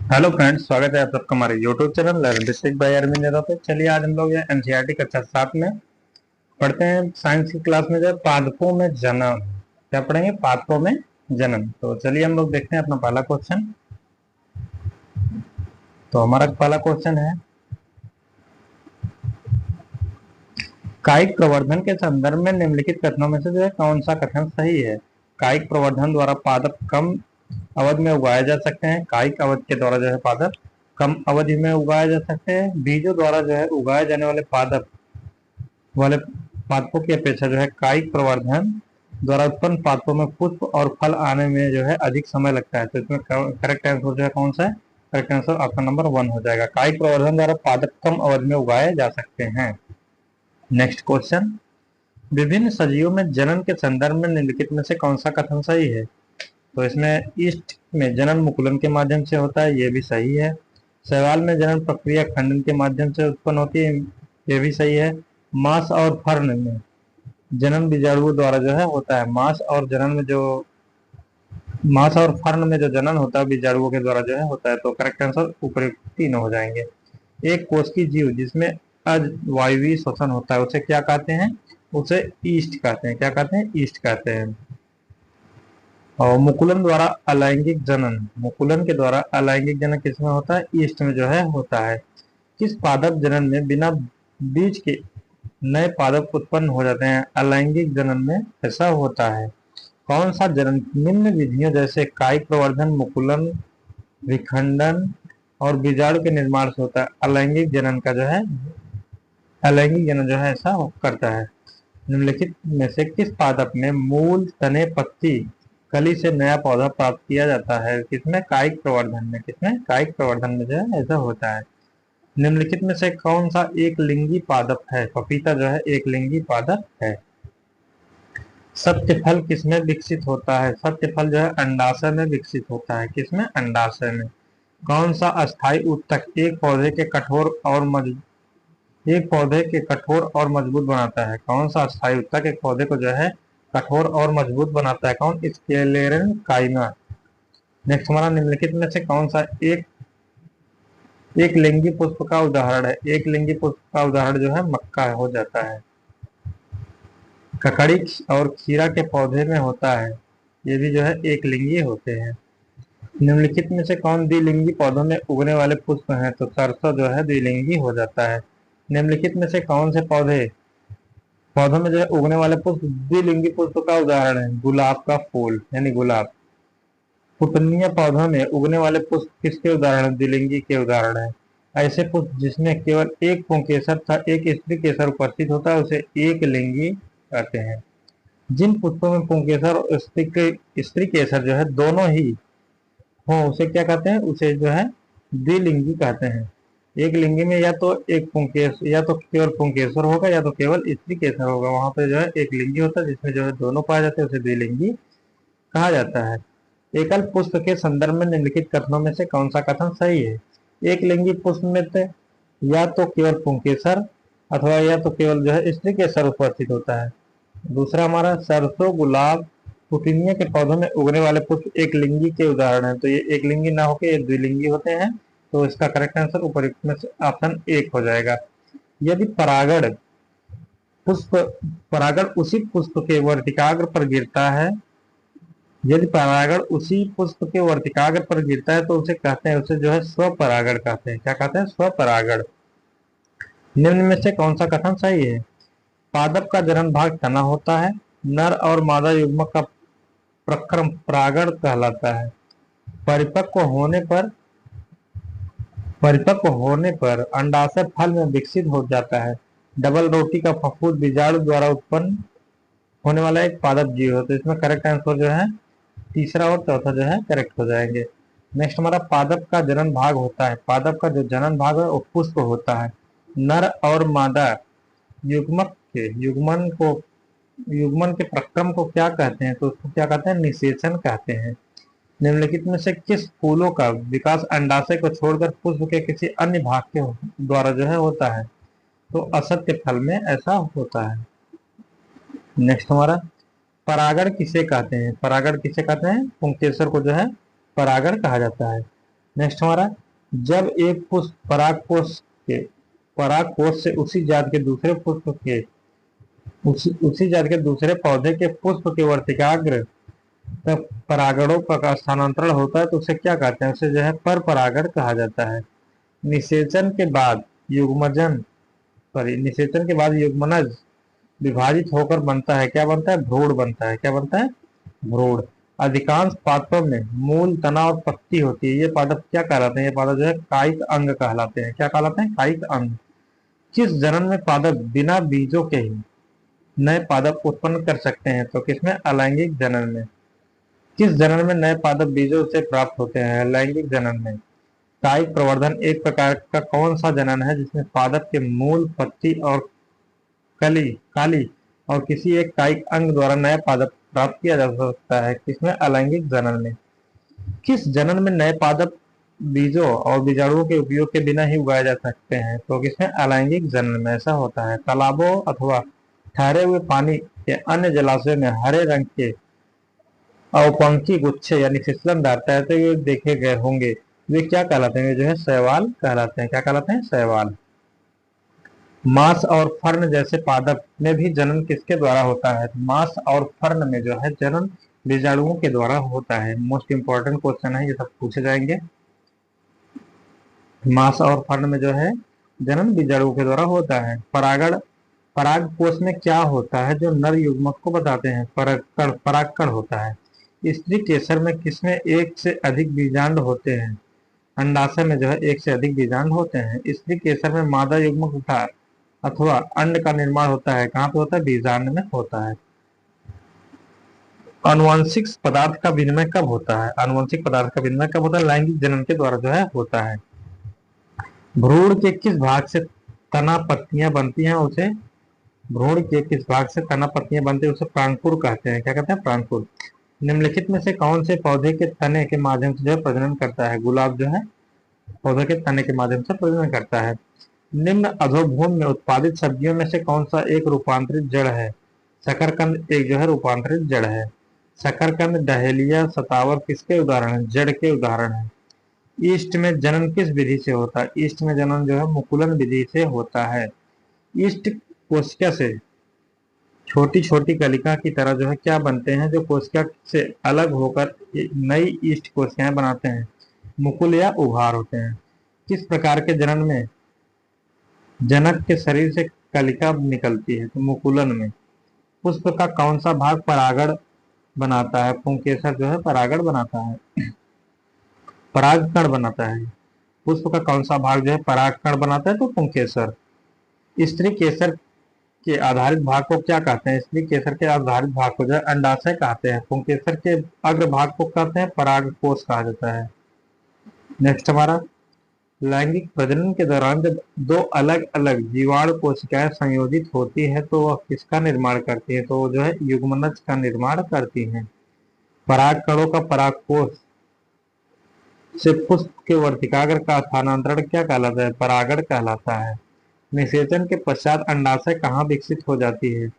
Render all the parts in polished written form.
Hello friends, स्वागत है आप सबका हमारे YouTube channel learn district by Arvind Yadav पे। चलिए आज हम लोग ये एनसीईआरटी कक्षा 7 में पढ़ते हैं। साइंस की क्लास में जो है पादपों में जन्म, क्या पढ़ेंगे? पादपों में जन्म। तो चलिए हम लोग देखते हैं अपना पहला क्वेश्चन। तो हमारा पहला क्वेश्चन है, कायिक प्रवर्धन के संदर्भ में निम्नलिखित कथनों में से जो है कौन सा कथन सही है? कायिक प्रवर्धन द्वारा पादप कम अवधि में उगाए जा सकते हैं। कायिक अवधि के द्वारा जो है पादप कम अवधि में उगाए जा सकते हैं। बीजों द्वारा जो है उगाए जाने वाले पादपों की अपेक्षा जो है कायिक प्रवर्धन द्वारा उत्पन्न पादपों में पुष्प और फल आने में जो है अधिक समय लगता है। तो इसमें करेक्ट आंसर जो है कौन सा है? करेक्ट आंसर ऑप्शन नंबर 1 हो जाएगा। कायिक प्रवर्धन द्वारा पादप कम अवधि में उगाए जा सकते हैं। नेक्स्ट क्वेश्चन, विभिन्न सजीवों में जनन के संदर्भ में निम्नलिखित में से कौन सा कथन सही है? तो इसमें ईस्ट में जनन मुकुलन के माध्यम से होता है, ये भी सही है। शैवाल में जनन प्रक्रिया खंडन के माध्यम से उत्पन्न होती है, ये भी सही है। मांस और फर्न में जनन बीजाणुओं द्वारा जो है होता है। मांस और फर्न में जो जनन होता है बीजाणुओं के द्वारा जो है होता है। तो करेक्ट आंसर उपयुक्त तीनों हो जाएंगे। एक कोशिकीय जीव जिसमें अजवायवीय श्वसन होता है उसे क्या कहते हैं? उसे ईस्ट कहते हैं। क्या कहते हैं? ईस्ट कहते हैं। और मुकुलन द्वारा अलैंगिक जनन, मुकुलन के द्वारा अलैंगिक जनन किसमें होता है? ईस्ट में जो है होता है। किस पादप जनन में बिना बीज के नए पादप उत्पन्न हो जाते हैं? अलैंगिक जनन में ऐसा होता है। कौन सा जनन निम्न विधियों जैसे कायिक प्रवर्धन, मुकुलन, विखंडन और बीजाणु के निर्माण से होता है? अलैंगिक जनन का जो है, अलैंगिक जनन जो है ऐसा करता है। निम्नलिखित में से किस पादप में मूल, तने, पत्ती, कली से नया पौधा प्राप्त किया जाता है? किसमें? कायिक प्रवर्धन में। किसमें? कायिक प्रवर्धन में जो है ऐसा होता है। निम्नलिखित में से कौन सा एक लिंगी पादप है? पपीता जो है एक लिंगी पादप है। सत्य फल किसमें विकसित होता है? सत्य फल जो है अंडाशय में विकसित होता है। किसमें? अंडाशय में। कौन सा अस्थायी ऊतक एक पौधे के कठोर और मजबूत बनाता है? कौन सा अस्थायी ऊतक एक पौधे को जो है कठोर और मजबूत बनाता है? कौन? स्क्लेरन काइमा। नेक्स्ट हमारा, निम्नलिखित में से कौन सा एक लिंगी पुष्प का उदाहरण है? एक लिंगी पुष्प का उदाहरण जो है मक्का हो जाता है। ककड़ी और खीरा के पौधे में होता है, ये भी जो है एक लिंगी होते हैं। निम्नलिखित में से कौन द्विलिंगी पौधों में उगने वाले पुष्प हैं? तो सरसों जो है द्विलिंगी हो जाता है। निम्नलिखित में से कौन से पौधों में जो है उगने वाले पुष्प द्विलिंगी पुष्प का उदाहरण है? गुलाब का फूल यानी गुलाब। पुटनिया पौधों में उगने वाले पुष्प किसके उदाहरण? द्विलिंगी के उदाहरण है। ऐसे पुष्प जिसमें केवल एक पुंकेसर था एक स्त्री केसर उपस्थित होता है उसे एक लिंगी कहते हैं। जिन पुष्पों में पुंकेसर और स्त्री केसर जो है दोनों ही हो उसे क्या कहते हैं? उसे जो है द्विलिंगी कहते हैं। एक लिंगी में या तो केवल पुंकेसर होगा या तो केवल स्त्री केसर होगा, वहां पे जो है एक लिंगी होता है जिसमें जो है दोनों पाए जाते हैं, उसे द्विलिंगी कहा जाता है। एकल पुष्प के संदर्भ में निम्नलिखित कथनों में से कौन सा कथन सही है? एक लिंगी पुष्प में या तो केवल पुंकेसर अथवा या तो केवल जो है स्त्री केसर उपस्थित होता है। दूसरा हमारा, सरसों, गुलाब, पुटीनिया के पौधों में उगने वाले पुष्प एक लिंगी के उदाहरण है। तो ये एक लिंगी ना होकर ये द्विलिंगी होते हैं। तो इसका करेक्ट आंसर उपयुक्त में से ऑप्शन 1 हो जाएगा। यदि पुष्प परागण उसी पुष्प के वर्तिकाग्र पर गिरता है यदि परागण उसी पुष्प के वर्तिकाग्र पर गिरता है तो उसे कहते हैं, उसे जो है स्वपरागण कहते हैं। क्या कहते हैं? स्वपरागण। निम्न में से कौन सा कथन सही है? पादप का जनन भाग तना होता है। नर और मादा युग्मक का प्रक्रम परागण कहलाता है। परिपक्व होने पर परिपक्व होने पर अंडाशय फल में विकसित हो जाता है। डबल रोटी का फफूंद बीजाणु द्वारा उत्पन्न होने वाला एक पादप जीव है। तो इसमें करेक्ट आंसर जो है तीसरा और चौथा जो है करेक्ट हो जाएंगे। नेक्स्ट हमारा, पादप का जनन भाग होता है। पादप का जो जनन भाग है वो पुष्प होता है। नर और मादा युग्मक के युग्मन के प्रक्रम को क्या कहते हैं? तो उसको क्या कहते हैं? निषेचन कहते हैं। निम्नलिखित में से किस फूलों का विकास अंडाशय को छोड़कर पुष्प के किसी अन्य भाग के द्वारा जो है होता है? तो असत्य फल में ऐसा होता है। नेक्स्ट हमारा, परागण किसे कहते हैं? परागण किसे कहते हैं? पुंकेसर को जो है परागण कहा जाता है। नेक्स्ट हमारा, जब एक पुष्प परागकोश से उसी जात के दूसरे पुष्प के उसी जात के दूसरे पौधे के पुष्प के वर्तिकाग्र तक परागणों का स्थानांतरण होता है तो उसे क्या कहते हैं? उसे जो है पर परागण कहा जाता है। निषेचन के बाद युग्मजन निषेचन के बाद युग्मनज विभाजित होकर बनता है, क्या बनता है? भ्रूण बनता है। क्या बनता है? भ्रूण। अधिकांश पादपों में मूल, तना और पत्ती होती है। ये पादप क्या कहलाते हैं? ये पादप जो है कायिक अंग कहलाते हैं। क्या कहलाते हैं? कायिक अंग। किस जनन में पादप बिना बीजों के ही नए पादप उत्पन्न कर सकते हैं? तो किसमें? अलैंगिक जनन में। किस जनन में नए पादप बीजों से प्राप्त होते हैं? लैंगिक जनन में। कायिक प्रवर्धन एक प्रकार का कौन सा जनन है जिसमें पादप के मूल, पत्ती और काली और किसी एक कायिक अंग द्वारा नया पादप प्राप्त किया जा सकता है? किसमें? अलैंगिक जनन में। किस जनन में नए पादप बीजों और बीजाणुओं के उपयोग के बिना ही उगाए जा सकते हैं? तो किसमें? अलैंगिक जनन में ऐसा होता है। तालाबों अथवा ठहरे हुए पानी के अन्य जलाशयों में हरे रंग के अवपंखी गुच्छे यानी फिसलनदार तैरते हुए देखे गए होंगे, वे क्या कहलाते हैं? वे जो है शैवाल कहलाते हैं। क्या कहलाते हैं? शैवाल। मांस और फर्ण जैसे पादप में भी जनन किसके द्वारा होता है? मांस और फर्ण में जो है जनन बीजाणुओं के द्वारा होता है। मोस्ट इंपॉर्टेंट क्वेश्चन है, ये सब पूछे जाएंगे। मांस और फर्ण में जो है जनन बीजाणुओं के द्वारा होता है। परागकोश में क्या होता है जो नर युग्मक को बताते हैं? परागकण होता है। स्त्री केसर में किसमें एक से अधिक बीजांड होते हैं? अंडाशय में जो है एक से अधिक बीजांड होते हैं। स्त्री केसर में मादा युग्मक उठार अथवा अंड का निर्माण होता है। कहाँ पे होता है? बीजांड में होता है। आनुवंशिक पदार्थ का विनिमय कब होता है? आनुवंशिक पदार्थ का विनिमय कब होता है? लैंगिक जनन के द्वारा जो है होता है। भ्रूण के किस भाग से तना पत्तियां बनती हैं? उसे भ्रूण के किस भाग से तना पत्तियां बनती है उसे प्रांकुर कहते हैं। क्या कहते हैं? प्रांकुर। निम्नलिखित में से कौन से पौधे के तने के माध्यम से जो है प्रजनन करता है? गुलाब जो है पौधे के तने के माध्यम से प्रजनन करता है। निम्न अधोभूमि में उत्पादित सब्जियों में से कौन सा एक रूपांतरित जड़ है? शकरकंद एक जो है रूपांतरित जड़ है। शकरकंद, डहेलिया, शतावर किसके उदाहरण है? जड़ के उदाहरण है। ईस्ट में जनन किस विधि से होता है? ईस्ट में जनन जो है मुकुलन विधि से होता है। ईस्ट कोशिका से छोटी छोटी कलिका की तरह जो है क्या बनते हैं जो कोशिका से अलग होकर नई ईस्ट कोशिकाएं बनाते हैं? मुकुल या उभार होते हैं। किस प्रकार के जनन में जनक के शरीर से कलिका निकलती है? तो मुकुलन में। पुष्प का कौन सा भाग परागण बनाता है? पुंकेसर जो है परागण बनाता है, परागकण बनाता है। पुष्प का कौन सा भाग जो है परागकण बनाता है? तो पुंकेसर। स्त्री केसर के आधारित भाग को क्या कहते हैं? स्त्री केसर के आधारित भाग को जो है अंडाशय कहते हैं। पुंकेसर के अग्र भाग को कहते हैं परागकोश कहा जाता है। नेक्स्ट हमारा, लैंगिक प्रजनन के दौरान जब दो अलग अलग जीवाणु कोशिकाएं संयोजित होती है तो वह किसका निर्माण करती है? तो जो है युग्मनज का निर्माण करती हैं। परागकणों का परागकोश से पुष्प के वर्तिकाग्र का स्थानांतरण क्या कहलाता है? परागण कहलाता है। निषेचन के पश्चात अंडाशय कहाँ विकसित हो जाती है?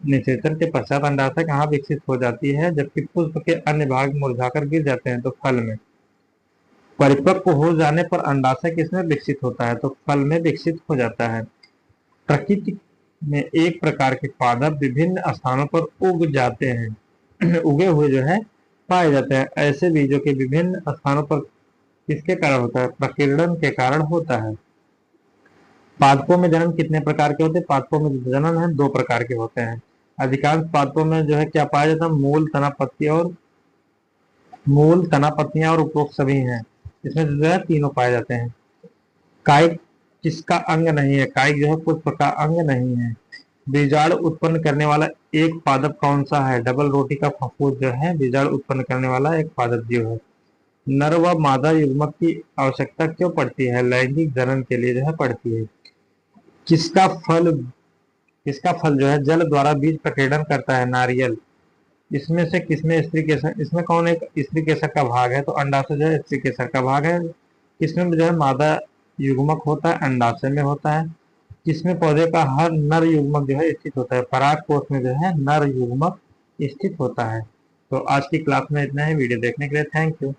निषेचन के पश्चात अंडाशय कहाँ विकसित हो जाती है? जबकि पुष्प के अन्य भाग मुरझाकर गिर जाते हैं तो फल में। परिपक्व हो जाने पर अंडाशय किसमें विकसित होता है? तो फल में विकसित हो जाता है। प्रकृति में एक प्रकार के पादप विभिन्न स्थानों पर उग जाते हैं उगे हुए जो है पाए जाते हैं। ऐसे बीजों के विभिन्न स्थानों पर किसके कारण होता है? प्रकीर्णन के कारण होता है। पादपों में जनन कितने प्रकार के होते हैं? पादपों में जनन है दो प्रकार के होते हैं। अधिकांश पादपों में जो है क्या पाया जाता है? मूल, तना, पत्तियां और उपरोक्त सभी हैं। इसमें जो है तीनों पाए जाते हैं। कायिक किसका अंग नहीं है? कायिक जो है पुष्प का अंग नहीं है। बीजाणु उत्पन्न करने वाला एक पादप कौन सा है? डबल रोटी का फफूंद जो है बीजाणु उत्पन्न करने वाला एक पादप जीव है। नर व मादा युग्मक की आवश्यकता क्यों पड़ती है? लैंगिक जनन के लिए जो है पड़ती है। किसका फल जो है जल द्वारा बीज प्रकीर्णन करता है? नारियल। इसमें से किसमें स्त्री केसर? इसमें कौन एक स्त्री केसर का भाग है? तो अंडाशय जो है स्त्री केसर का भाग है। किसमें जो है मादा युग्मक होता है? अंडाशय में होता है। किसमें पौधे का हर नर युग्मक जो है स्थित होता है? परागकोश में जो है नर युग्मक स्थित होता है। तो आज की क्लास में इतना ही। वीडियो देखने के लिए थैंक यू।